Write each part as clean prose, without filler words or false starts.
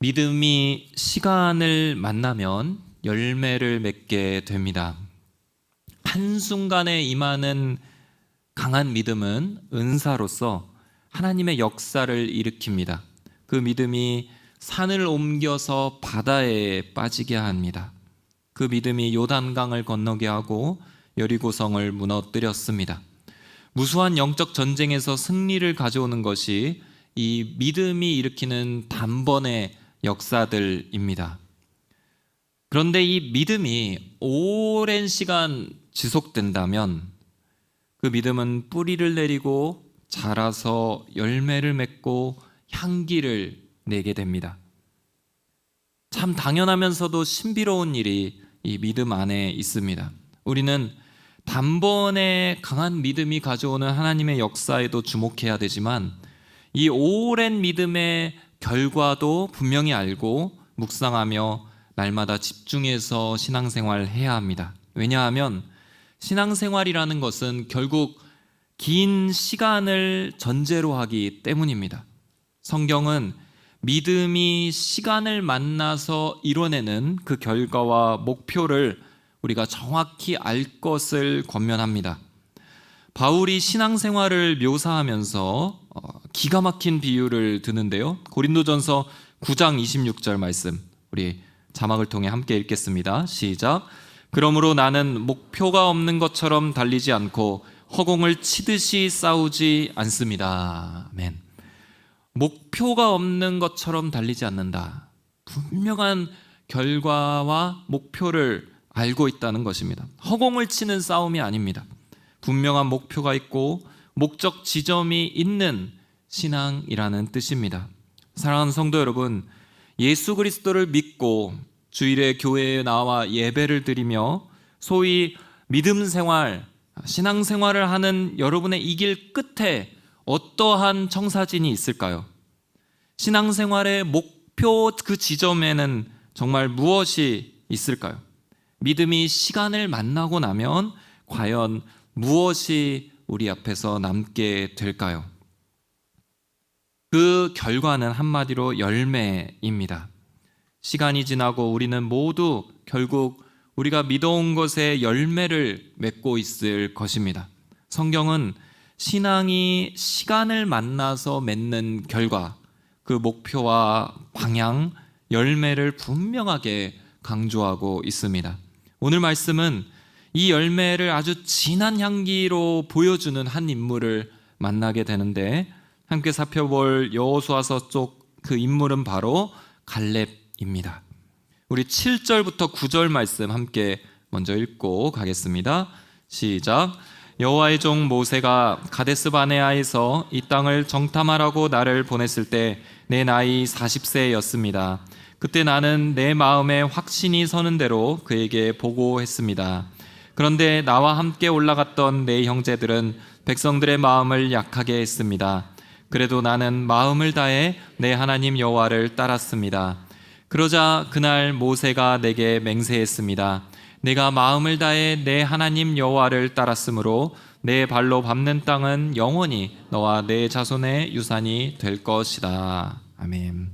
믿음이 시간을 만나면 열매를 맺게 됩니다. 한순간에 임하는 강한 믿음은 은사로서 하나님의 역사를 일으킵니다. 그 믿음이 산을 옮겨서 바다에 빠지게 합니다. 그 믿음이 요단강을 건너게 하고 여리고성을 무너뜨렸습니다. 무수한 영적 전쟁에서 승리를 가져오는 것이 이 믿음이 일으키는 단번의 역사들입니다. 그런데 이 믿음이 오랜 시간 지속된다면 그 믿음은 뿌리를 내리고 자라서 열매를 맺고 향기를 내게 됩니다. 참 당연하면서도 신비로운 일이 이 믿음 안에 있습니다. 우리는 단번에 강한 믿음이 가져오는 하나님의 역사에도 주목해야 되지만 이 오랜 믿음의 결과도 분명히 알고 묵상하며 날마다 집중해서 신앙생활을 해야 합니다. 왜냐하면 신앙생활이라는 것은 결국 긴 시간을 전제로 하기 때문입니다. 성경은 믿음이 시간을 만나서 이뤄내는 그 결과와 목표를 우리가 정확히 알 것을 권면합니다. 바울이 신앙생활을 묘사하면서 기가 막힌 비유를 드는데요. 고린도전서 9장 26절 말씀, 우리 자막을 통해 함께 읽겠습니다. 시작. 그러므로 나는 목표가 없는 것처럼 달리지 않고 허공을 치듯이 싸우지 않습니다. 아멘. 목표가 없는 것처럼 달리지 않는다. 분명한 결과와 목표를 알고 있다는 것입니다. 허공을 치는 싸움이 아닙니다. 분명한 목표가 있고 목적 지점이 있는 신앙이라는 뜻입니다. 사랑하는 성도 여러분, 예수 그리스도를 믿고 주일에 교회에 나와 예배를 드리며 소위 믿음 생활, 신앙 생활을 하는 여러분의 이 길 끝에 어떠한 청사진이 있을까요? 신앙 생활의 목표 그 지점에는 정말 무엇이 있을까요? 믿음이 시간을 만나고 나면 과연 무엇이 우리 앞에서 남게 될까요? 그 결과는 한마디로 열매입니다. 시간이 지나고 우리는 모두 결국 우리가 믿어온 것에 열매를 맺고 있을 것입니다. 성경은 신앙이 시간을 만나서 맺는 결과, 그 목표와 방향, 열매를 분명하게 강조하고 있습니다. 오늘 말씀은 이 열매를 아주 진한 향기로 보여주는 한 인물을 만나게 되는데, 함께 살펴볼 여호수아서 쪽 그 인물은 바로 갈렙입니다. 우리 7절부터 9절 말씀 함께 먼저 읽고 가겠습니다. 시작. 여호와의 종 모세가 가데스 바네아에서 이 땅을 정탐하라고 나를 보냈을 때 내 나이 40세였습니다. 그때 나는 내 마음에 확신이 서는 대로 그에게 보고했습니다. 그런데 나와 함께 올라갔던 내 형제들은 백성들의 마음을 약하게 했습니다. 그래도 나는 마음을 다해 내 하나님 여호와를 따랐습니다. 그러자 그날 모세가 내게 맹세했습니다. 내가 마음을 다해 내 하나님 여호와를 따랐으므로 내 발로 밟는 땅은 영원히 너와 내 자손의 유산이 될 것이다. 아멘.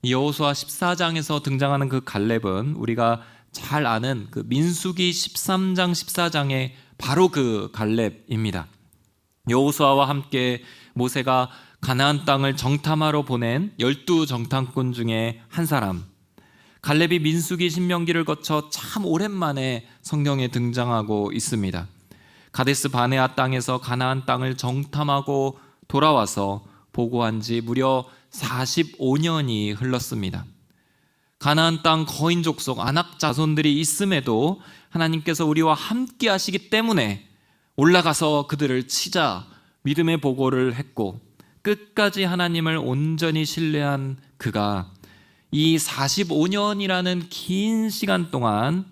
이 여호수아 14장에서 등장하는 그 갈렙은 우리가 잘 아는 그 민수기 13장 14장의 바로 그 갈렙입니다. 여호수아와 함께 모세가 가나안 땅을 정탐하러 보낸 12 정탐꾼 중에 한 사람, 갈렙이 민수기 신명기를 거쳐 참 오랜만에 성경에 등장하고 있습니다. 가데스 바네아 땅에서 가나안 땅을 정탐하고 돌아와서 보고한 지 무려 45년이 흘렀습니다. 가나안 땅 거인 족속 아낙 자손들이 있음에도 하나님께서 우리와 함께 하시기 때문에 올라가서 그들을 치자 믿음의 보고를 했고, 끝까지 하나님을 온전히 신뢰한 그가 이 45년이라는 긴 시간 동안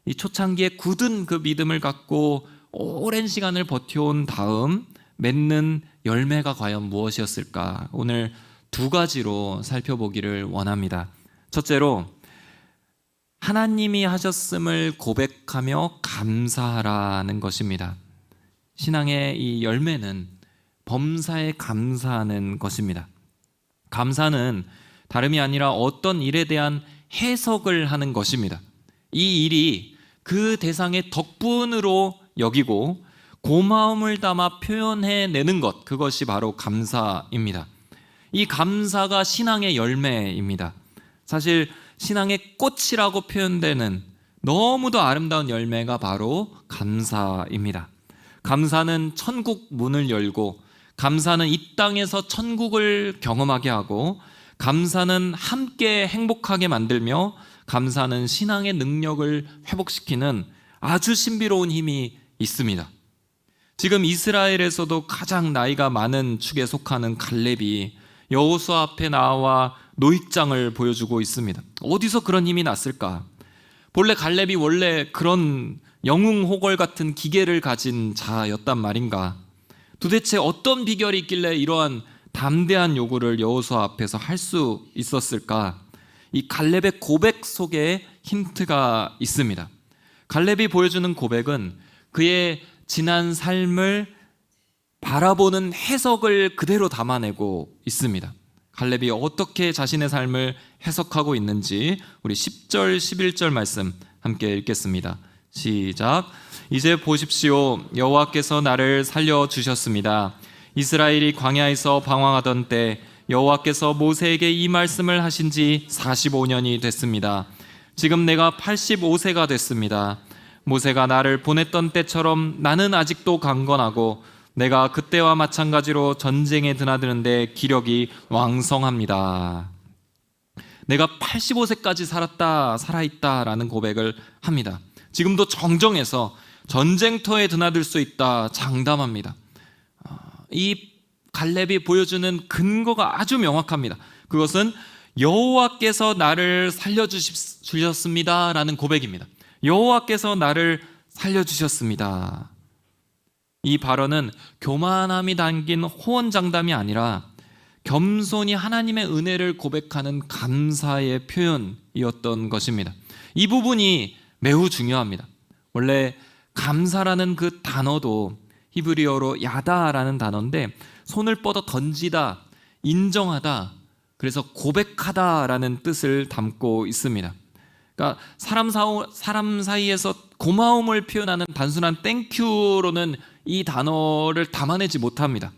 이 초창기에 굳은 그 믿음을 갖고 오랜 시간을 버텨온 다음 맺는 열매가 과연 무엇이었을까? 오늘 두 가지로 살펴보기를 원합니다. 첫째로, 하나님이 하셨음을 고백하며 감사하라는 것입니다. 신앙의 이 열매는 범사에 감사하는 것입니다. 감사는 다름이 아니라 어떤 일에 대한 해석을 하는 것입니다. 이 일이 그 대상의 덕분으로 여기고 고마움을 담아 표현해내는 것, 그것이 바로 감사입니다. 이 감사가 신앙의 열매입니다. 사실 신앙의 꽃이라고 표현되는 너무도 아름다운 열매가 바로 감사입니다. 감사는 천국 문을 열고, 감사는 이 땅에서 천국을 경험하게 하고, 감사는 함께 행복하게 만들며, 감사는 신앙의 능력을 회복시키는 아주 신비로운 힘이 있습니다. 지금 이스라엘에서도 가장 나이가 많은 축에 속하는 갈렙이 여호수아 앞에 나와 노익장을 보여주고 있습니다. 어디서 그런 힘이 났을까? 본래 갈렙이 원래 그런 영웅호걸 같은 기계를 가진 자였단 말인가? 도대체 어떤 비결이 있길래 이러한 담대한 요구를 여호수아 앞에서 할 수 있었을까? 이 갈렙의 고백 속에 힌트가 있습니다. 갈렙이 보여주는 고백은 그의 지난 삶을 바라보는 해석을 그대로 담아내고 있습니다. 갈렙이 어떻게 자신의 삶을 해석하고 있는지 우리 10절, 11절 말씀 함께 읽겠습니다. 시작. 이제 보십시오. 여호와께서 나를 살려주셨습니다. 이스라엘이 광야에서 방황하던 때 여호와께서 모세에게 이 말씀을 하신 지 45년이 됐습니다. 지금 내가 85세가 됐습니다. 모세가 나를 보냈던 때처럼 나는 아직도 강건하고 내가 그때와 마찬가지로 전쟁에 드나드는데 기력이 왕성합니다. 내가 85세까지 살아있다라는 고백을 합니다. 지금도 정정해서 전쟁터에 드나들 수 있다 장담합니다. 이 갈렙이 보여주는 근거가 아주 명확합니다. 그것은 여호와께서 나를 살려주셨습니다라는 고백입니다. 여호와께서 나를 살려주셨습니다. 이 발언은 교만함이 담긴 호언장담이 아니라 겸손히 하나님의 은혜를 고백하는 감사의 표현이었던 것입니다. 이 부분이 매우 중요합니다. 원래 감사라는 그 단어도 히브리어로 야다라는 단어인데 손을 뻗어 던지다, 인정하다, 그래서 고백하다라는 뜻을 담고 있습니다. 그러니까 사람 사이에서 고마움을 표현하는 단순한 땡큐로는 이 단어를 담아내지 못합니다.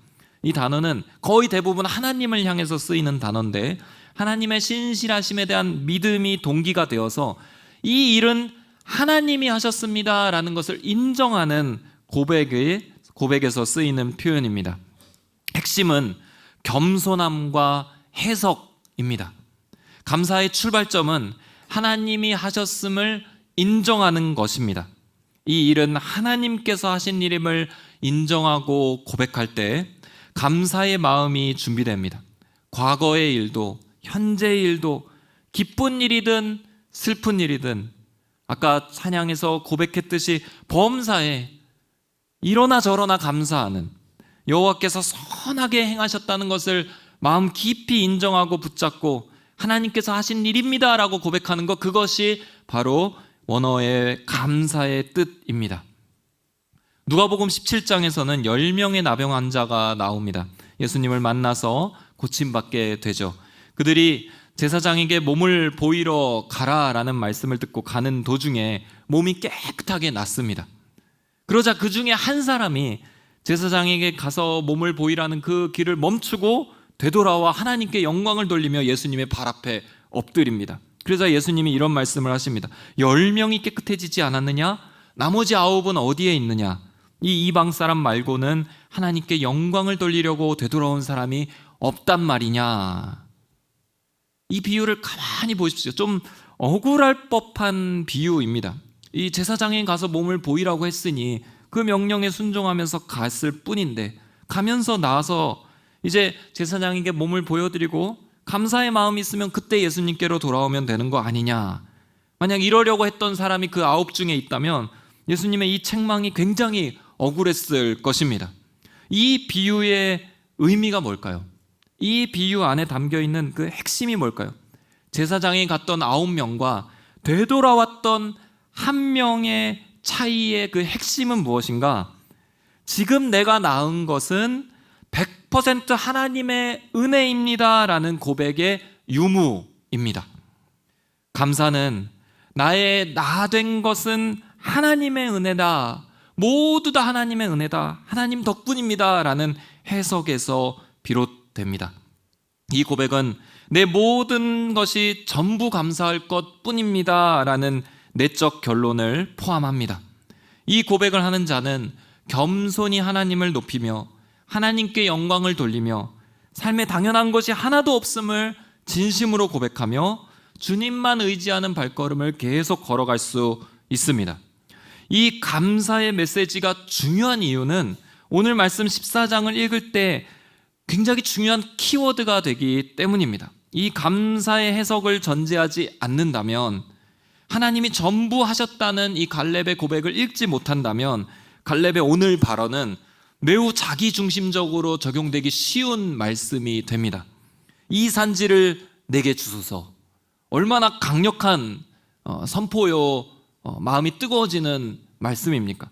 이 단어는 거의 대부분 하나님을 향해서 쓰이는 단어인데 하나님의 신실하심에 대한 믿음이 동기가 되어서 이 일은 하나님이 하셨습니다라는 것을 인정하는 고백에서 쓰이는 표현입니다. 핵심은 겸손함과 해석입니다. 감사의 출발점은 하나님이 하셨음을 인정하는 것입니다. 이 일은 하나님께서 하신 일임을 인정하고 고백할 때 감사의 마음이 준비됩니다. 과거의 일도 현재의 일도 기쁜 일이든 슬픈 일이든 아까 찬양에서 고백했듯이 범사에 이러나 저러나 감사하는 여호와께서 선하게 행하셨다는 것을 마음 깊이 인정하고 붙잡고 하나님께서 하신 일입니다 라고 고백하는 것, 그것이 바로 원어의 감사의 뜻입니다. 누가복음 17장에서는 10명의 나병 환자가 나옵니다. 예수님을 만나서 고침받게 되죠. 그들이 제사장에게 몸을 보이러 가라라는 말씀을 듣고 가는 도중에 몸이 깨끗하게 낫습니다. 그러자 그 중에 한 사람이 제사장에게 가서 몸을 보이라는 그 길을 멈추고 되돌아와 하나님께 영광을 돌리며 예수님의 발 앞에 엎드립니다. 그러자 예수님이 이런 말씀을 하십니다. 10명이 깨끗해지지 않았느냐? 나머지 9은 어디에 있느냐? 이 이방 사람 말고는 하나님께 영광을 돌리려고 되돌아온 사람이 없단 말이냐? 이 비유를 가만히 보십시오. 좀 억울할 법한 비유입니다. 이 제사장에 가서 몸을 보이라고 했으니 그 명령에 순종하면서 갔을 뿐인데 가면서 나와서 이제 제사장에게 몸을 보여드리고 감사의 마음이 있으면 그때 예수님께로 돌아오면 되는 거 아니냐. 만약 이러려고 했던 사람이 그 9 중에 있다면 예수님의 이 책망이 굉장히 억울했을 것입니다. 이 비유의 의미가 뭘까요? 이 비유 안에 담겨있는 그 핵심이 뭘까요? 제사장에 갔던 9명과 되돌아왔던 1명의 차이의 그 핵심은 무엇인가? 지금 내가 낳은 것은 100% 하나님의 은혜입니다 라는 고백의 유무입니다. 감사는 나의 나 된 것은 하나님의 은혜다, 모두 다 하나님의 은혜다, 하나님 덕분입니다 라는 해석에서 비롯됩니다. 이 고백은 내 모든 것이 전부 감사할 것 뿐입니다 라는 내적 결론을 포함합니다. 이 고백을 하는 자는 겸손히 하나님을 높이며 하나님께 영광을 돌리며 삶에 당연한 것이 하나도 없음을 진심으로 고백하며 주님만 의지하는 발걸음을 계속 걸어갈 수 있습니다. 이 감사의 메시지가 중요한 이유는 오늘 말씀 14장을 읽을 때 굉장히 중요한 키워드가 되기 때문입니다. 이 감사의 해석을 전제하지 않는다면, 하나님이 전부 하셨다는 이 갈렙의 고백을 읽지 못한다면 갈렙의 오늘 발언은 매우 자기중심적으로 적용되기 쉬운 말씀이 됩니다. 이 산지를 내게 주소서. 얼마나 강력한 선포요, 마음이 뜨거워지는 말씀입니까?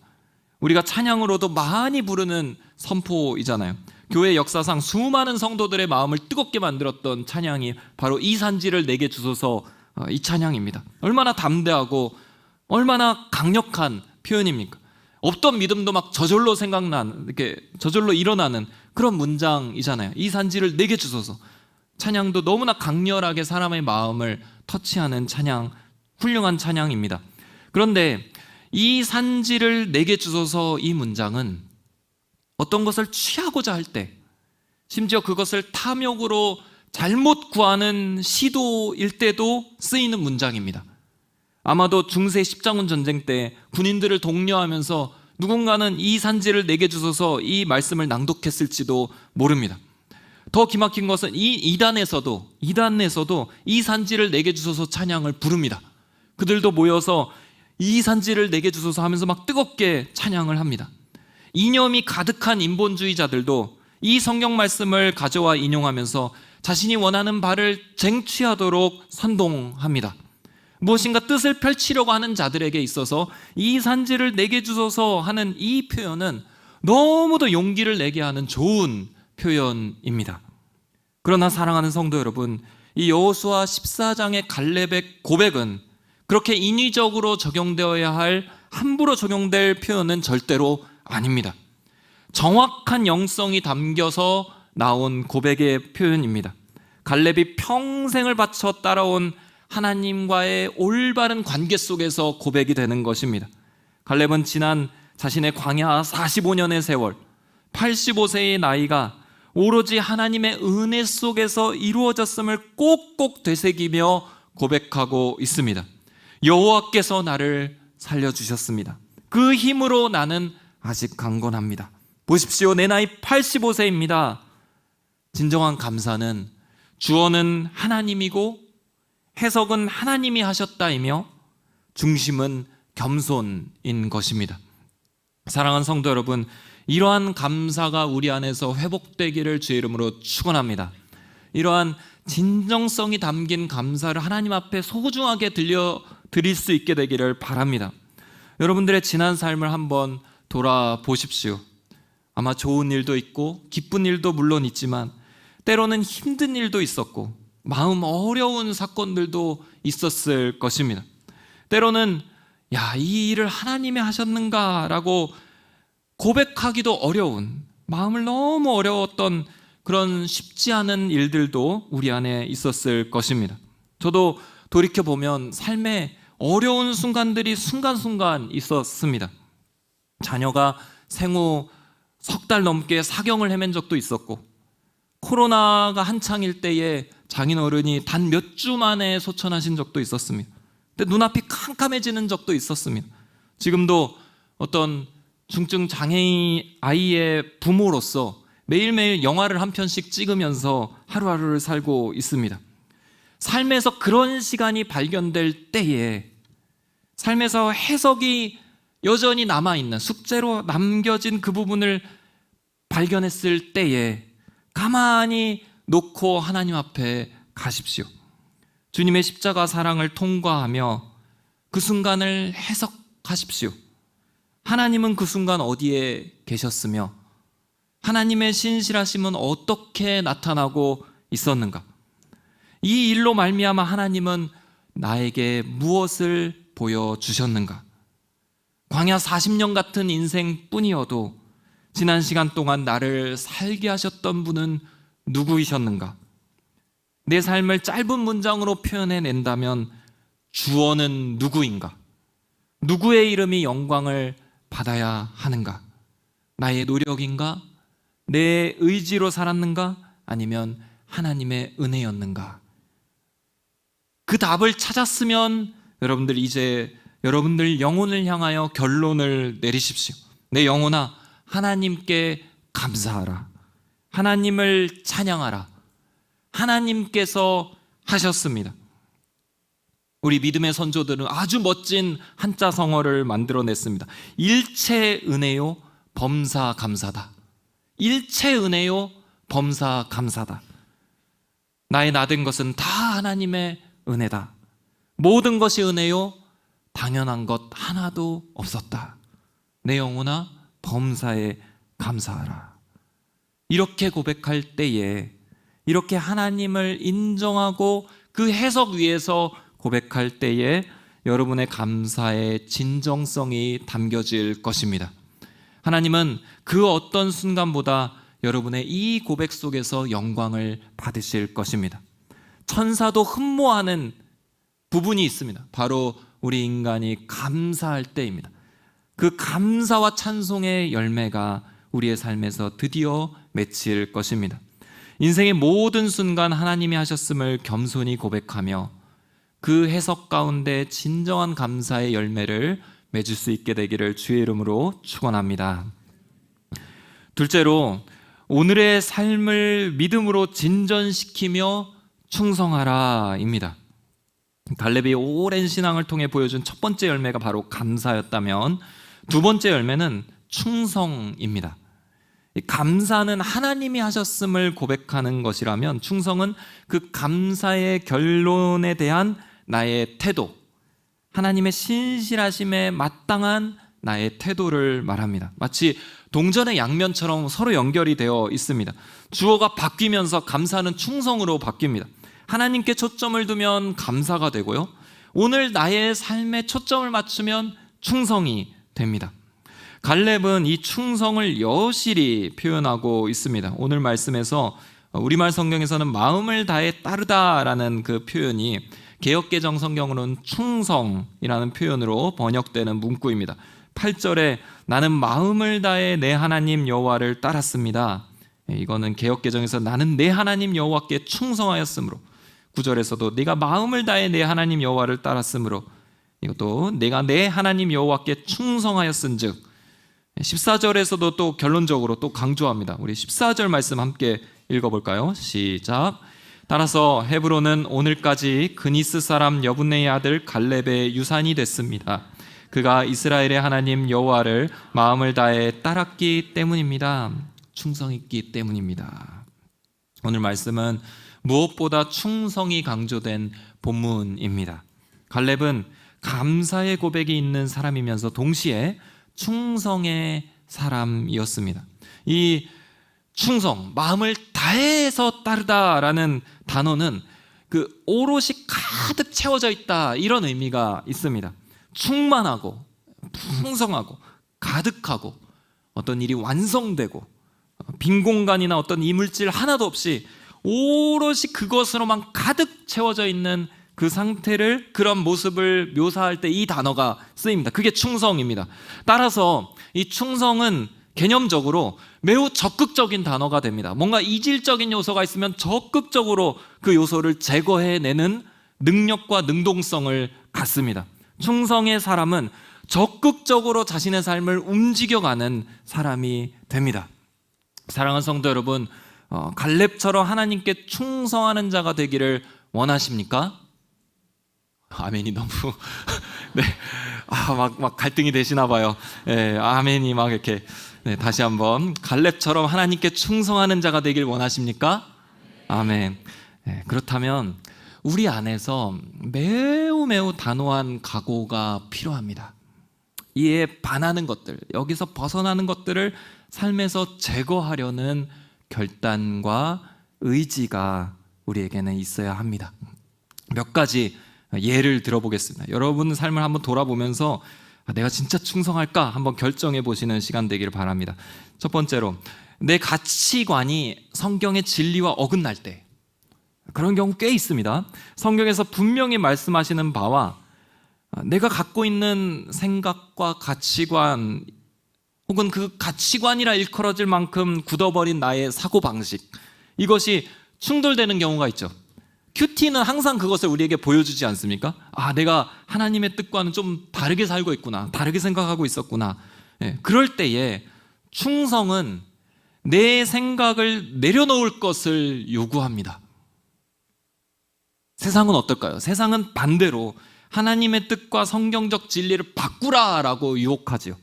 우리가 찬양으로도 많이 부르는 선포이잖아요. 교회 역사상 수많은 성도들의 마음을 뜨겁게 만들었던 찬양이 바로 이 산지를 내게 주소서, 이 찬양입니다. 얼마나 담대하고 얼마나 강력한 표현입니까? 없던 믿음도 막 저절로 이렇게 저절로 일어나는 그런 문장이잖아요. 이 산지를 내게 주소서. 찬양도 너무나 강렬하게 사람의 마음을 터치하는 찬양, 훌륭한 찬양입니다. 그런데 이 산지를 내게 주소서, 이 문장은 어떤 것을 취하고자 할 때, 심지어 그것을 탐욕으로 잘못 구하는 시도일 때도 쓰이는 문장입니다. 아마도 중세 십자군 전쟁 때 군인들을 독려하면서 누군가는 이 산지를 내게 주소서, 이 말씀을 낭독했을지도 모릅니다. 더 기막힌 것은 이 이단에서도 이 산지를 내게 주소서 찬양을 부릅니다. 그들도 모여서 이 산지를 내게 주소서 하면서 막 뜨겁게 찬양을 합니다. 이념이 가득한 인본주의자들도 이 성경 말씀을 가져와 인용하면서 자신이 원하는 바를 쟁취하도록 선동합니다. 무엇인가 뜻을 펼치려고 하는 자들에게 있어서 이 산지를 내게 주소서 하는 이 표현은 너무도 용기를 내게 하는 좋은 표현입니다. 그러나 사랑하는 성도 여러분, 이 여호수아 14장의 갈렙의 고백은 그렇게 인위적으로 적용되어야 할, 함부로 적용될 표현은 절대로 아닙니다. 정확한 영성이 담겨서 나온 고백의 표현입니다. 갈렙이 평생을 바쳐 따라온 하나님과의 올바른 관계 속에서 고백이 되는 것입니다. 갈렙은 지난 자신의 광야 45년의 세월, 85세의 나이가 오로지 하나님의 은혜 속에서 이루어졌음을 꼭꼭 되새기며 고백하고 있습니다. 여호와께서 나를 살려주셨습니다. 그 힘으로 나는 아직 강건합니다. 보십시오, 내 나이 85세입니다. 진정한 감사는 주어는 하나님이고 해석은 하나님이 하셨다이며 중심은 겸손인 것입니다. 사랑하는 성도 여러분, 이러한 감사가 우리 안에서 회복되기를 주의 이름으로 축원합니다. 이러한 진정성이 담긴 감사를 하나님 앞에 소중하게 들려드릴 수 있게 되기를 바랍니다. 여러분들의 지난 삶을 한번 돌아보십시오. 아마 좋은 일도 있고 기쁜 일도 물론 있지만 때로는 힘든 일도 있었고 마음 어려운 사건들도 있었을 것입니다. 때로는 이 일을 하나님이 하셨는가 라고 고백하기도 어려운, 마음을 너무 어려웠던 그런 쉽지 않은 일들도 우리 안에 있었을 것입니다. 저도 돌이켜보면 삶에 어려운 순간들이 순간순간 있었습니다. 자녀가 생후 석 달 넘게 사경을 헤맨 적도 있었고, 코로나가 한창일 때에 장인어른이 단 몇 주 만에 소천하신 적도 있었습니다. 근데 눈앞이 캄캄해지는 적도 있었습니다. 지금도 어떤 중증 장애인 아이의 부모로서 매일매일 영화를 한 편씩 찍으면서 하루하루를 살고 있습니다. 삶에서 그런 시간이 발견될 때에, 삶에서 해석이 여전히 남아있는, 숙제로 남겨진 그 부분을 발견했을 때에 가만히 놓고 하나님 앞에 가십시오. 주님의 십자가 사랑을 통과하며 그 순간을 해석하십시오. 하나님은 그 순간 어디에 계셨으며 하나님의 신실하심은 어떻게 나타나고 있었는가? 이 일로 말미암아 하나님은 나에게 무엇을 보여주셨는가? 광야 40년 같은 인생뿐이어도 지난 시간 동안 나를 살게 하셨던 분은 누구이셨는가? 내 삶을 짧은 문장으로 표현해낸다면 주어는 누구인가? 누구의 이름이 영광을 받아야 하는가? 나의 노력인가? 내 의지로 살았는가? 아니면 하나님의 은혜였는가? 그 답을 찾았으면 여러분들 이제 여러분들 영혼을 향하여 결론을 내리십시오. 내 영혼아, 하나님께 감사하라. 하나님을 찬양하라. 하나님께서 하셨습니다. 우리 믿음의 선조들은 아주 멋진 한자 성어를 만들어냈습니다. 일체 은혜요 범사 감사다. 일체 은혜요 범사 감사다. 나의 나된 것은 다 하나님의 은혜다. 모든 것이 은혜요 당연한 것 하나도 없었다. 내 영혼아 범사에 감사하라. 이렇게 고백할 때에, 이렇게 하나님을 인정하고 그 해석 위에서 고백할 때에 여러분의 감사의 진정성이 담겨질 것입니다. 하나님은 그 어떤 순간보다 여러분의 이 고백 속에서 영광을 받으실 것입니다. 천사도 흠모하는 부분이 있습니다. 바로 우리 인간이 감사할 때입니다. 그 감사와 찬송의 열매가 우리의 삶에서 드디어 맺힐 것입니다. 인생의 모든 순간 하나님이 하셨음을 겸손히 고백하며 그 해석 가운데 진정한 감사의 열매를 맺을 수 있게 되기를 주의 이름으로 축원합니다. 둘째로, 오늘의 삶을 믿음으로 진전시키며 충성하라입니다. 갈렙이 오랜 신앙을 통해 보여준 첫 번째 열매가 바로 감사였다면, 두 번째 열매는 충성입니다. 감사는 하나님이 하셨음을 고백하는 것이라면, 충성은 그 감사의 결론에 대한 나의 태도, 하나님의 신실하심에 마땅한 나의 태도를 말합니다. 마치 동전의 양면처럼 서로 연결이 되어 있습니다. 주어가 바뀌면서 감사는 충성으로 바뀝니다. 하나님께 초점을 두면 감사가 되고요, 오늘 나의 삶에 초점을 맞추면 충성이 됩니다. 갈렙은 이 충성을 여실히 표현하고 있습니다. 오늘 말씀에서 우리말 성경에서는 마음을 다해 따르다라는 그 표현이 개역개정 성경으로는 충성이라는 표현으로 번역되는 문구입니다. 8절에 나는 마음을 다해 내 하나님 여호와를 따랐습니다. 이거는 개역개정에서 나는 내 하나님 여호와께 충성하였으므로, 9절에서도 네가 마음을 다해 내 하나님 여호와를 따랐으므로, 이것도 내가 내 하나님 여호와께 충성하였은즉, 14절에서도 또 결론적으로 또 강조합니다. 우리 14절 말씀 함께 읽어볼까요? 시작. 따라서 헤브론은 오늘까지 그니스 사람 여분네의 아들 갈렙의 유산이 됐습니다. 그가 이스라엘의 하나님 여호와를 마음을 다해 따랐기 때문입니다. 충성했기 때문입니다. 오늘 말씀은 무엇보다 충성이 강조된 본문입니다. 갈렙은 감사의 고백이 있는 사람이면서 동시에 충성의 사람이었습니다. 이 충성, 마음을 다해서 따르다라는 단어는 그 오롯이 가득 채워져 있다, 이런 의미가 있습니다. 충만하고 풍성하고 가득하고 어떤 일이 완성되고 빈 공간이나 어떤 이물질 하나도 없이 오롯이 그것으로만 가득 채워져 있는 그 상태를, 그런 모습을 묘사할 때 이 단어가 쓰입니다. 그게 충성입니다. 따라서 이 충성은 개념적으로 매우 적극적인 단어가 됩니다. 뭔가 이질적인 요소가 있으면 적극적으로 그 요소를 제거해내는 능력과 능동성을 갖습니다. 충성의 사람은 적극적으로 자신의 삶을 움직여가는 사람이 됩니다. 사랑하는 성도 여러분, 갈렙처럼 하나님께 충성하는 자가 되기를 원하십니까? 아멘이 너무 네, 막 갈등이 되시나 봐요. 네, 아멘이 막 이렇게. 네, 다시 한번, 갈렙처럼 하나님께 충성하는 자가 되길 원하십니까? 아멘. 네, 그렇다면 우리 안에서 매우 단호한 각오가 필요합니다. 이에 반하는 것들, 여기서 벗어나는 것들을 삶에서 제거하려는 결단과 의지가 우리에게는 있어야 합니다. 몇 가지 예를 들어보겠습니다. 여러분 삶을 한번 돌아보면서 내가 진짜 충성할까 한번 결정해 보시는 시간 되기를 바랍니다. 첫 번째로, 내 가치관이 성경의 진리와 어긋날 때, 그런 경우 꽤 있습니다. 성경에서 분명히 말씀하시는 바와 내가 갖고 있는 생각과 가치관, 혹은 그 가치관이라 일컬어질 만큼 굳어버린 나의 사고방식, 이것이 충돌되는 경우가 있죠. 큐티는 항상 그것을 우리에게 보여주지 않습니까? 내가 하나님의 뜻과는 좀 다르게 살고 있구나, 다르게 생각하고 있었구나. 그럴 때에 충성은 내 생각을 내려놓을 것을 요구합니다. 세상은 어떨까요? 세상은 반대로 하나님의 뜻과 성경적 진리를 바꾸라라고 유혹하지요.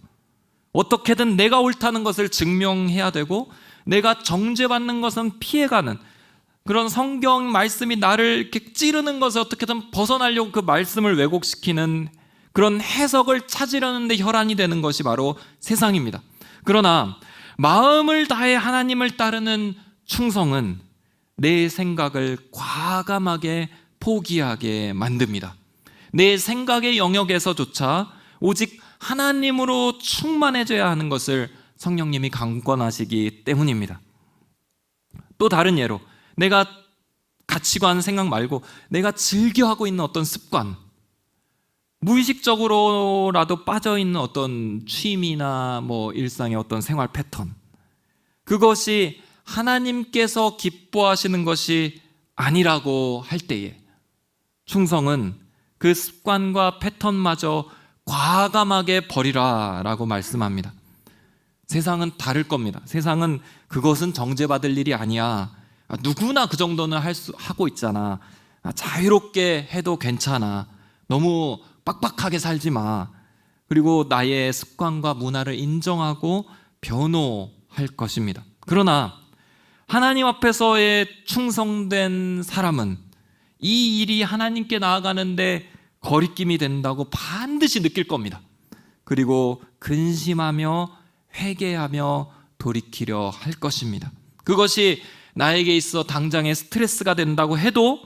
어떻게든 내가 옳다는 것을 증명해야 되고, 내가 정죄받는 것은 피해가는 그런 성경 말씀이 나를 이렇게 찌르는 것을 어떻게든 벗어나려고 그 말씀을 왜곡시키는 그런 해석을 찾으려는 데 혈안이 되는 것이 바로 세상입니다. 그러나 마음을 다해 하나님을 따르는 충성은 내 생각을 과감하게 포기하게 만듭니다. 내 생각의 영역에서조차 오직 하나님으로 충만해져야 하는 것을 성령님이 강권하시기 때문입니다. 또 다른 예로, 내가 가치관 생각 말고 내가 즐겨하고 있는 어떤 습관, 무의식적으로라도 빠져있는 어떤 취미나 일상의 어떤 생활 패턴, 그것이 하나님께서 기뻐하시는 것이 아니라고 할 때에 충성은 그 습관과 패턴마저 과감하게 버리라 라고 말씀합니다. 세상은 다를 겁니다. 세상은 그것은 정죄받을 일이 아니야, 누구나 그 정도는 하고 있잖아, 자유롭게 해도 괜찮아, 너무 빡빡하게 살지 마, 그리고 나의 습관과 문화를 인정하고 변호할 것입니다. 그러나 하나님 앞에서의 충성된 사람은 이 일이 하나님께 나아가는데 거리낌이 된다고 반드시 느낄 겁니다. 그리고 근심하며 회개하며 돌이키려 할 것입니다. 그것이 나에게 있어 당장의 스트레스가 된다고 해도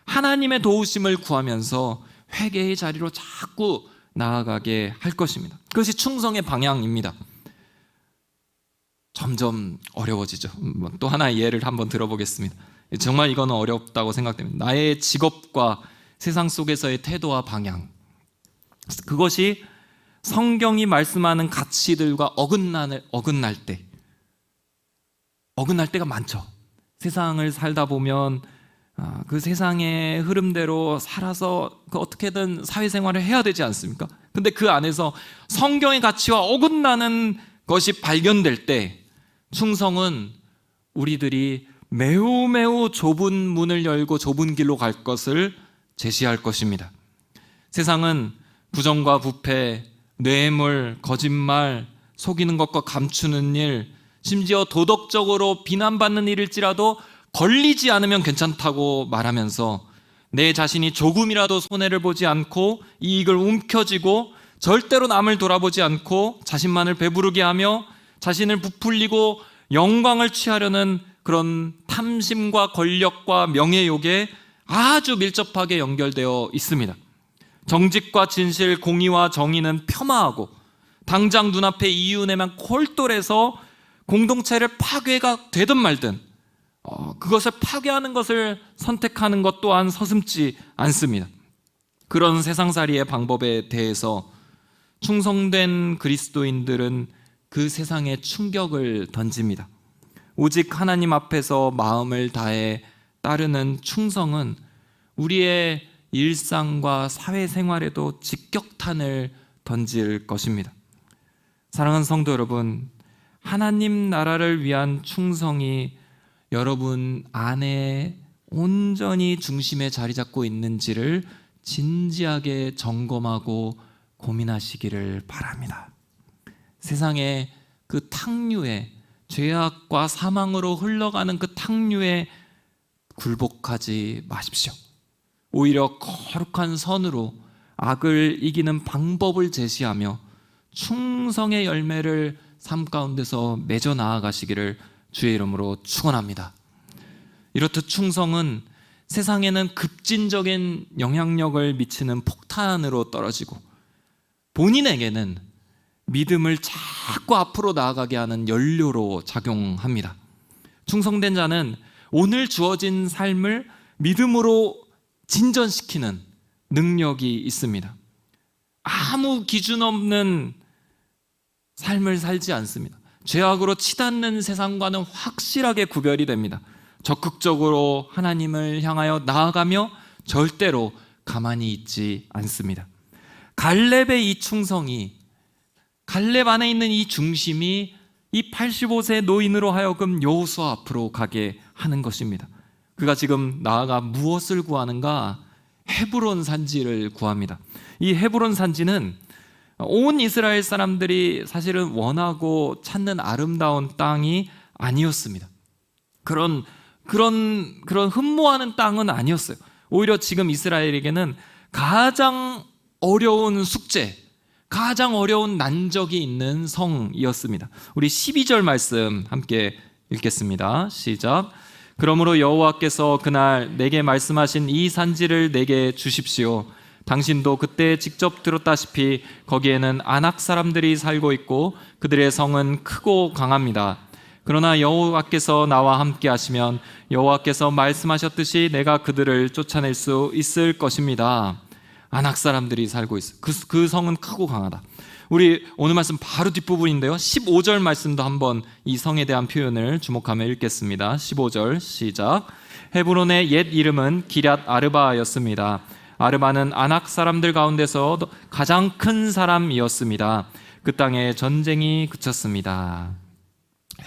하나님의 도우심을 구하면서 회개의 자리로 자꾸 나아가게 할 것입니다. 그것이 충성의 방향입니다. 점점 어려워지죠. 또 하나의 예를 한번 들어보겠습니다. 정말 이거는 어렵다고 생각됩니다. 나의 직업과 세상 속에서의 태도와 방향, 그것이 성경이 말씀하는 가치들과 어긋날 때가 많죠. 세상을 살다 보면 그 세상의 흐름대로 살아서 어떻게든 사회생활을 해야 되지 않습니까? 근데 그 안에서 성경의 가치와 어긋나는 것이 발견될 때 충성은 우리들이 매우 좁은 문을 열고 좁은 길로 갈 것을 제시할 것입니다. 세상은 부정과 부패, 뇌물, 거짓말, 속이는 것과 감추는 일, 심지어 도덕적으로 비난받는 일일지라도 걸리지 않으면 괜찮다고 말하면서 내 자신이 조금이라도 손해를 보지 않고 이익을 움켜쥐고 절대로 남을 돌아보지 않고 자신만을 배부르게 하며 자신을 부풀리고 영광을 취하려는 그런 탐심과 권력과 명예욕에 아주 밀접하게 연결되어 있습니다. 정직과 진실, 공의와 정의는 폄하하고 당장 눈앞에 이윤에만 콜똘해서 공동체를 파괴가 되든 말든 그것을 파괴하는 것을 선택하는 것 또한 서슴지 않습니다. 그런 세상살이의 방법에 대해서 충성된 그리스도인들은 그 세상에 충격을 던집니다. 오직 하나님 앞에서 마음을 다해 따르는 충성은 우리의 일상과 사회생활에도 직격탄을 던질 것입니다. 사랑하는 성도 여러분, 하나님 나라를 위한 충성이 여러분 안에 온전히 중심에 자리 잡고 있는지를 진지하게 점검하고 고민하시기를 바랍니다. 세상의 그 탕류에, 죄악과 사망으로 흘러가는 그 탕류에 굴복하지 마십시오. 오히려 거룩한 선으로 악을 이기는 방법을 제시하며 충성의 열매를 삶 가운데서 맺어 나아가시기를 주의 이름으로 축원합니다. 이렇듯 충성은 세상에는 급진적인 영향력을 미치는 폭탄으로 떨어지고 본인에게는 믿음을 자꾸 앞으로 나아가게 하는 연료로 작용합니다. 충성된 자는 오늘 주어진 삶을 믿음으로 진전시키는 능력이 있습니다. 아무 기준 없는 삶을 살지 않습니다. 죄악으로 치닫는 세상과는 확실하게 구별이 됩니다. 적극적으로 하나님을 향하여 나아가며 절대로 가만히 있지 않습니다. 갈렙의 이 충성이, 갈렙 안에 있는 이 중심이 이 85세 노인으로 하여금 여호수아 앞으로 가게 하는 것입니다. 그가 지금 나아가 무엇을 구하는가? 헤브론 산지를 구합니다. 이 헤브론 산지는 온 이스라엘 사람들이 사실은 원하고 찾는 아름다운 땅이 아니었습니다. 그런 흠모하는 땅은 아니었어요. 오히려 지금 이스라엘에게는 가장 어려운 숙제, 가장 어려운 난적이 있는 성이었습니다. 우리 12절 말씀 함께 읽겠습니다. 시작. 그러므로 여호와께서 그날 내게 말씀하신 이 산지를 내게 주십시오. 당신도 그때 직접 들었다시피 거기에는 아낙 사람들이 살고 있고 그들의 성은 크고 강합니다. 그러나 여호와께서 나와 함께 하시면 여호와께서 말씀하셨듯이 내가 그들을 쫓아낼 수 있을 것입니다. 아낙 사람들이 살고 있어요. 그 성은 크고 강하다. 우리 오늘 말씀 바로 뒷부분인데요, 15절 말씀도 한번 이 성에 대한 표현을 주목하며 읽겠습니다. 15절 시작. 헤브론의 옛 이름은 기럇 아르바였습니다. 아르바는 아낙 사람들 가운데서 가장 큰 사람이었습니다. 그 땅에 전쟁이 그쳤습니다.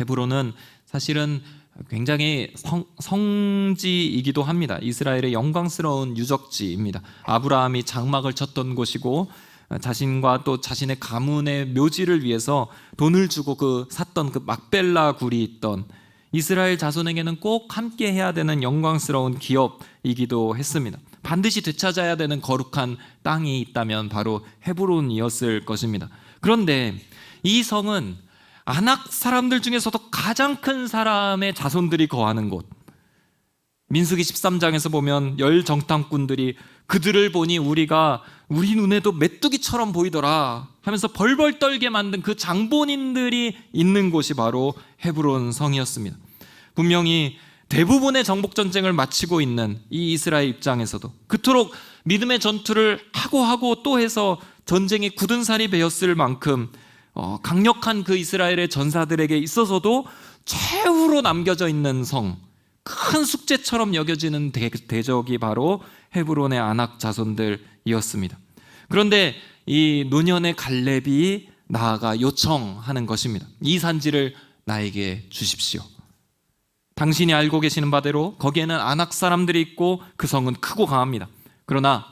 헤브론은 사실은 굉장히 성지이기도 합니다. 이스라엘의 영광스러운 유적지입니다. 아브라함이 장막을 쳤던 곳이고 자신과 또 자신의 가문의 묘지를 위해서 돈을 주고 샀던 그 막벨라 굴이 있던, 이스라엘 자손에게는 꼭 함께 해야 되는 영광스러운 기업이기도 했습니다. 반드시 되찾아야 되는 거룩한 땅이 있다면 바로 헤브론이었을 것입니다. 그런데 이 성은 아낙 사람들 중에서도 가장 큰 사람의 자손들이 거하는 곳, 민수기 13장에서 보면 열 정탐꾼들이 그들을 보니 우리 눈에도 메뚜기처럼 보이더라 하면서 벌벌 떨게 만든 그 장본인들이 있는 곳이 바로 헤브론 성이었습니다. 분명히 대부분의 정복 전쟁을 마치고 있는 이 이스라엘 입장에서도 그토록 믿음의 전투를 하고 또 해서 전쟁에 굳은 살이 배었을 만큼 강력한 그 이스라엘의 전사들에게 있어서도 최후로 남겨져 있는 성, 큰 숙제처럼 여겨지는 대적이 바로 헤브론의 아낙 자손들이었습니다. 그런데 이 노년의 갈렙이 나아가 요청하는 것입니다. 이 산지를 나에게 주십시오. 당신이 알고 계시는 바대로 거기에는 아낙 사람들이 있고 그 성은 크고 강합니다. 그러나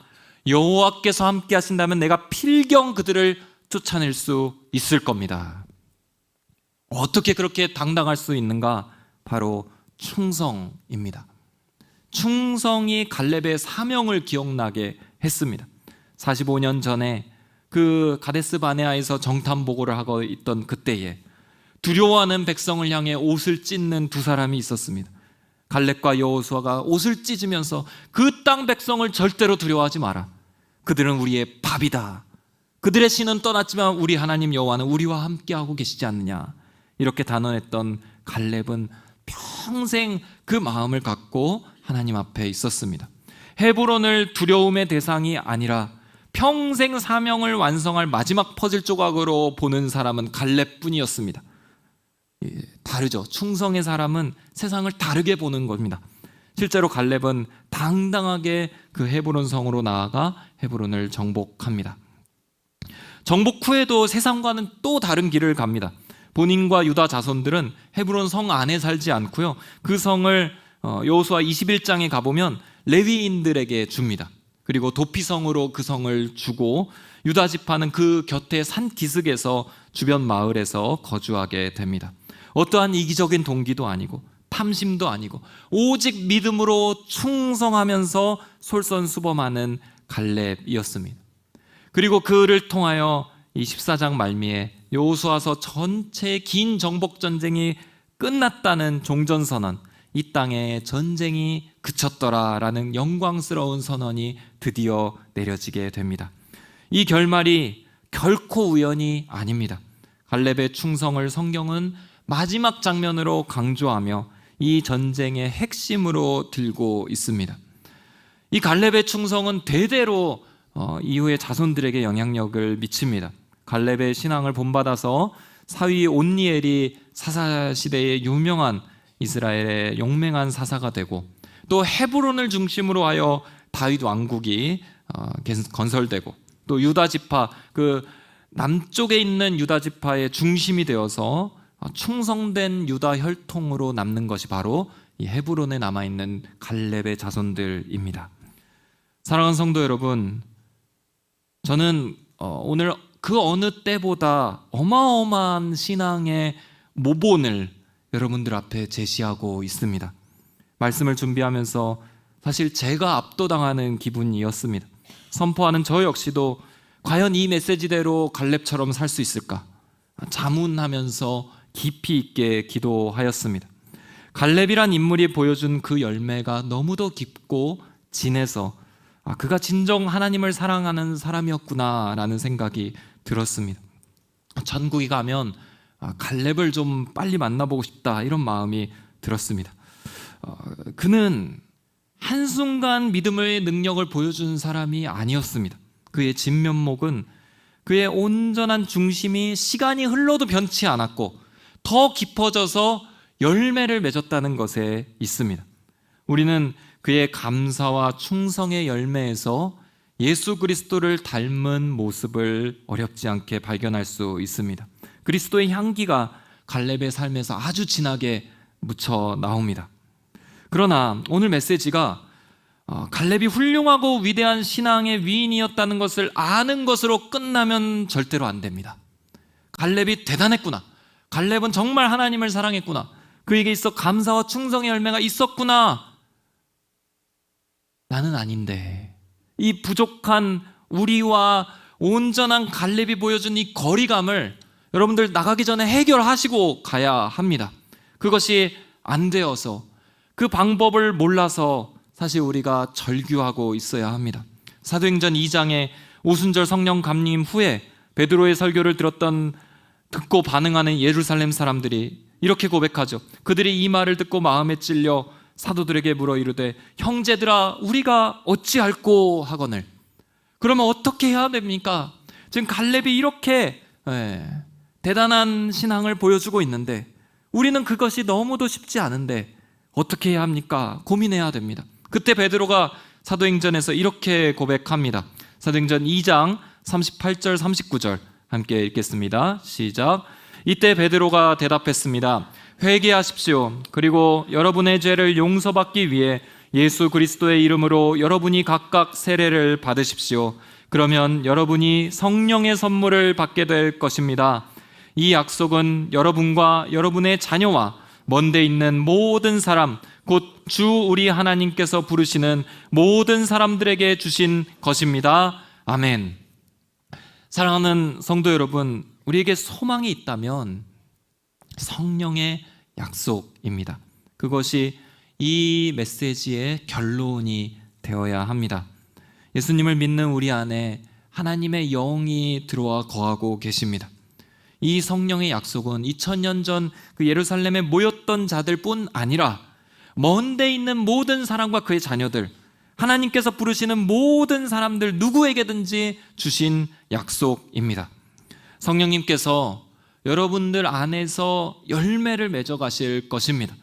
여호와께서 함께 하신다면 내가 필경 그들을 쫓아낼 수 있을 겁니다. 어떻게 그렇게 당당할 수 있는가? 바로 충성입니다. 충성이 갈렙의 사명을 기억나게 했습니다. 45년 전에 그 가데스 바네아에서 정탐보고를 하고 있던 그때에 두려워하는 백성을 향해 옷을 찢는 두 사람이 있었습니다. 갈렙과 여호수아가 옷을 찢으면서 그 땅 백성을 절대로 두려워하지 마라. 그들은 우리의 밥이다. 그들의 신은 떠났지만 우리 하나님 여호와는 우리와 함께하고 계시지 않느냐. 이렇게 단언했던 갈렙은 평생 그 마음을 갖고 하나님 앞에 있었습니다. 헤브론을 두려움의 대상이 아니라 평생 사명을 완성할 마지막 퍼즐 조각으로 보는 사람은 갈렙뿐이었습니다. 다르죠. 충성의 사람은 세상을 다르게 보는 겁니다. 실제로 갈렙은 당당하게 그 헤브론 성으로 나아가 헤브론을 정복합니다. 정복 후에도 세상과는 또 다른 길을 갑니다. 본인과 유다 자손들은 헤브론 성 안에 살지 않고요, 그 성을 여호수아 21장에 가보면 레위인들에게 줍니다. 그리고 도피성으로 그 성을 주고 유다 지파는 그 곁에 산 기슭에서 주변 마을에서 거주하게 됩니다. 어떠한 이기적인 동기도 아니고 탐심도 아니고 오직 믿음으로 충성하면서 솔선수범하는 갈렙이었습니다. 그리고 그를 통하여 이 14장 말미에 여호수아서 전체의 긴 정복 전쟁이 끝났다는 종전선언, 이 땅에 전쟁이 그쳤더라라는 영광스러운 선언이 드디어 내려지게 됩니다. 이 결말이 결코 우연이 아닙니다. 갈렙의 충성을 성경은 마지막 장면으로 강조하며 이 전쟁의 핵심으로 들고 있습니다. 이 갈렙의 충성은 대대로 이후의 자손들에게 영향력을 미칩니다. 갈렙의 신앙을 본받아서 사위 온니엘이 사사 시대의 유명한 이스라엘의 용맹한 사사가 되고, 또 헤브론을 중심으로 하여 다윗 왕국이 건설되고, 또 유다 지파, 그 남쪽에 있는 유다 지파의 중심이 되어서 충성된 유다 혈통으로 남는 것이 바로 이 헤브론에 남아있는 갈렙의 자손들입니다. 사랑하는 성도 여러분, 저는 오늘 그 어느 때보다 어마어마한 신앙의 모본을 여러분들 앞에 제시하고 있습니다. 말씀을 준비하면서 사실 제가 압도당하는 기분이었습니다. 선포하는 저 역시도 과연 이 메시지대로 갈렙처럼 살 수 있을까? 자문하면서 깊이 있게 기도하였습니다. 갈렙이란 인물이 보여준 그 열매가 너무도 깊고 진해서 그가 진정 하나님을 사랑하는 사람이었구나라는 생각이 들었습니다. 천국에 가면 갈렙을 좀 빨리 만나보고 싶다, 이런 마음이 들었습니다. 그는 한순간 믿음의 능력을 보여준 사람이 아니었습니다. 그의 진면목은 그의 온전한 중심이 시간이 흘러도 변치 않았고 더 깊어져서 열매를 맺었다는 것에 있습니다. 우리는 그의 감사와 충성의 열매에서 예수 그리스도를 닮은 모습을 어렵지 않게 발견할 수 있습니다. 그리스도의 향기가 갈렙의 삶에서 아주 진하게 묻혀 나옵니다. 그러나 오늘 메시지가 갈렙이 훌륭하고 위대한 신앙의 위인이었다는 것을 아는 것으로 끝나면 절대로 안 됩니다. 갈렙이 대단했구나, 갈렙은 정말 하나님을 사랑했구나, 그에게 있어 감사와 충성의 열매가 있었구나, 나는 아닌데, 이 부족한 우리와 온전한 갈렙이 보여준 이 거리감을 여러분들 나가기 전에 해결하시고 가야 합니다. 그것이 안 되어서, 그 방법을 몰라서 사실 우리가 절규하고 있어야 합니다. 사도행전 2장에 오순절 성령 감림 후에 베드로의 설교를 듣고 반응하는 예루살렘 사람들이 이렇게 고백하죠. 그들이 이 말을 듣고 마음에 찔려 사도들에게 물어 이르되, 형제들아 우리가 어찌할꼬 하거늘. 그러면 어떻게 해야 됩니까? 지금 갈렙이 이렇게 대단한 신앙을 보여주고 있는데 우리는 그것이 너무도 쉽지 않은데 어떻게 해야 합니까? 고민해야 됩니다. 그때 베드로가 사도행전에서 이렇게 고백합니다. 사도행전 2장 38절 39절 함께 읽겠습니다. 시작. 이때 베드로가 대답했습니다. 회개하십시오. 그리고 여러분의 죄를 용서받기 위해 예수 그리스도의 이름으로 여러분이 각각 세례를 받으십시오. 그러면 여러분이 성령의 선물을 받게 될 것입니다. 이 약속은 여러분과 여러분의 자녀와 먼데 있는 모든 사람, 곧 주 우리 하나님께서 부르시는 모든 사람들에게 주신 것입니다. 아멘. 사랑하는 성도 여러분, 우리에게 소망이 있다면 성령의 약속입니다. 그것이 이 메시지의 결론이 되어야 합니다. 예수님을 믿는 우리 안에 하나님의 영이 들어와 거하고 계십니다. 이 성령의 약속은 2000년 전 그 예루살렘에 모였던 자들뿐 아니라 먼데 있는 모든 사람과 그의 자녀들, 하나님께서 부르시는 모든 사람들 누구에게든지 주신 약속입니다. 성령님께서 여러분들 안에서 열매를 맺어 가실 것입니다.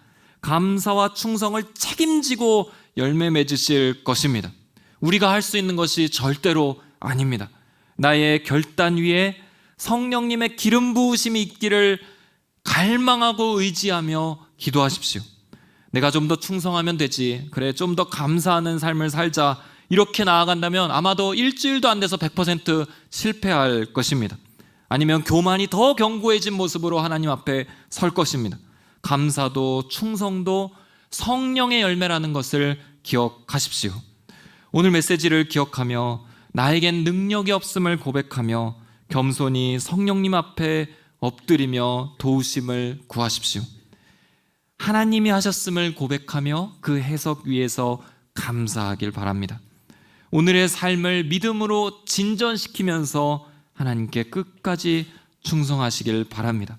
감사와 충성을 책임지고 열매 맺으실 것입니다. 우리가 할 수 있는 것이 절대로 아닙니다. 나의 결단 위에 성령님의 기름 부으심이 있기를 갈망하고 의지하며 기도하십시오. 내가 좀 더 충성하면 되지, 그래 좀 더 감사하는 삶을 살자, 이렇게 나아간다면 아마도 일주일도 안 돼서 100% 실패할 것입니다. 아니면 교만이 더 견고해진 모습으로 하나님 앞에 설 것입니다. 감사도 충성도 성령의 열매라는 것을 기억하십시오. 오늘 메시지를 기억하며 나에겐 능력이 없음을 고백하며 겸손히 성령님 앞에 엎드리며 도우심을 구하십시오. 하나님이 하셨음을 고백하며 그 해석 위에서 감사하길 바랍니다. 오늘의 삶을 믿음으로 진전시키면서 하나님께 끝까지 충성하시길 바랍니다.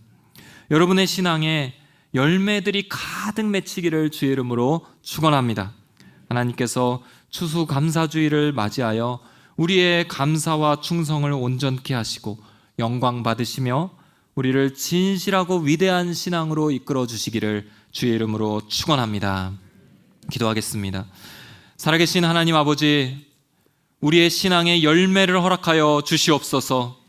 여러분의 신앙에 열매들이 가득 맺히기를 주의 이름으로 축원합니다. 하나님께서 추수감사주의를 맞이하여 우리의 감사와 충성을 온전케 하시고 영광 받으시며 우리를 진실하고 위대한 신앙으로 이끌어 주시기를 주의 이름으로 축원합니다. 기도하겠습니다. 살아계신 하나님 아버지, 우리의 신앙에 열매를 허락하여 주시옵소서.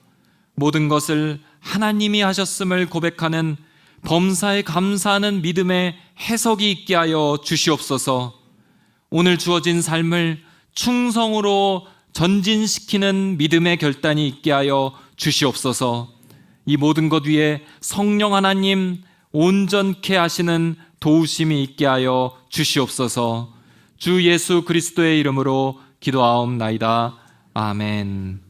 모든 것을 하나님이 하셨음을 고백하는 범사에 감사하는 믿음의 해석이 있게 하여 주시옵소서. 오늘 주어진 삶을 충성으로 전진시키는 믿음의 결단이 있게 하여 주시옵소서. 이 모든 것 위에 성령 하나님 온전케 하시는 도우심이 있게 하여 주시옵소서. 주 예수 그리스도의 이름으로 기도하옵나이다. 아멘.